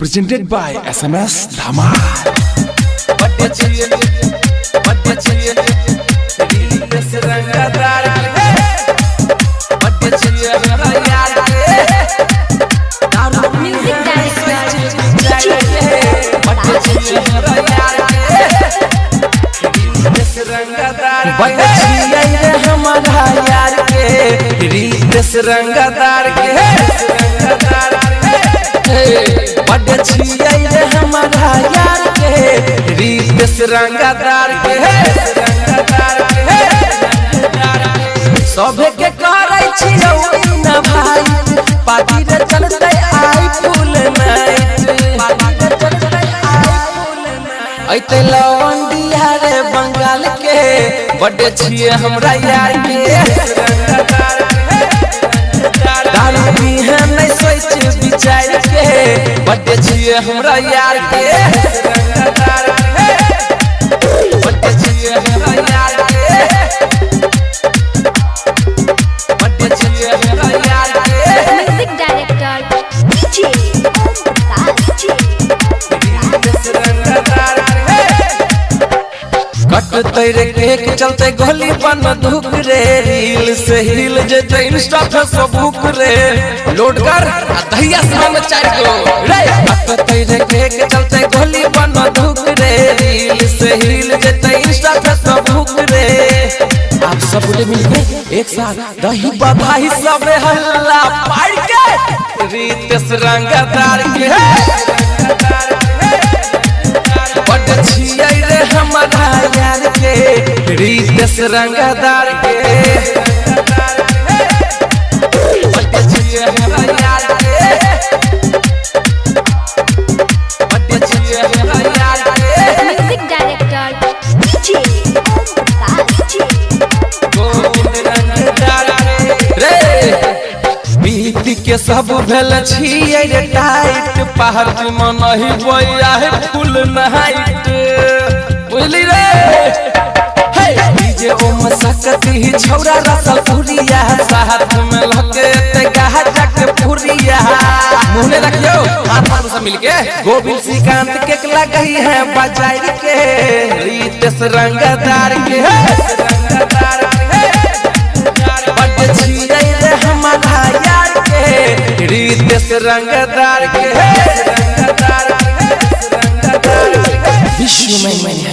Presented by SMS Dhama. हमारा यार के रीत रंगदार के बड़े छियै रे हमारा यार के रीत रंगदार के सभे के करे छियौ न भाई पार्टी रे चलते आई फूल नाइट ऐते लवंडिया रे बंगाल के बड़े छियै हमरा यार के दारू पीहे नहीं सोच विचार के बड़े छियै हमरा यार के बड़े छियै हमरा यार के बड़े छियै हमरा यार के music director DJ Om Prakash ji कट तैरे केक चलते गोली बन धुक रे रील से हिल जेते इंस्टा फेसबुक रे लोड कर दहिया सामने चार को रे कट तैरे केक चलते गोली बन धुक रे रील से हिल जेते इंस्टा फेसबुक रे आप सब बुले मिलके एक साथ दही बधाई सब हल्ला पाड़ के रीत रंगदार के बड़े छियै रे हमारा यार के रीत रंगदार के बड़े छियै हमरा यार के बड़े छियै हमरा यार के music director DJ Om Prakash ji Govind रंगदार रे बीत के सब भेल छियै रे टाइट पहाड़ में नहीं बोया है फुल नाइट बुझली रे हे डीजे ओम सकती छौरा रसल पुरिया साथ में लगे ते गाजा के पुरिया मुंह रखियो हाथ से मिलके गोविंद श्रीकांत के लगई है बजाई के रीत रंगदार के बड़े छियै रे हमारा यार के रीत रंगदार के विश्व में मैंने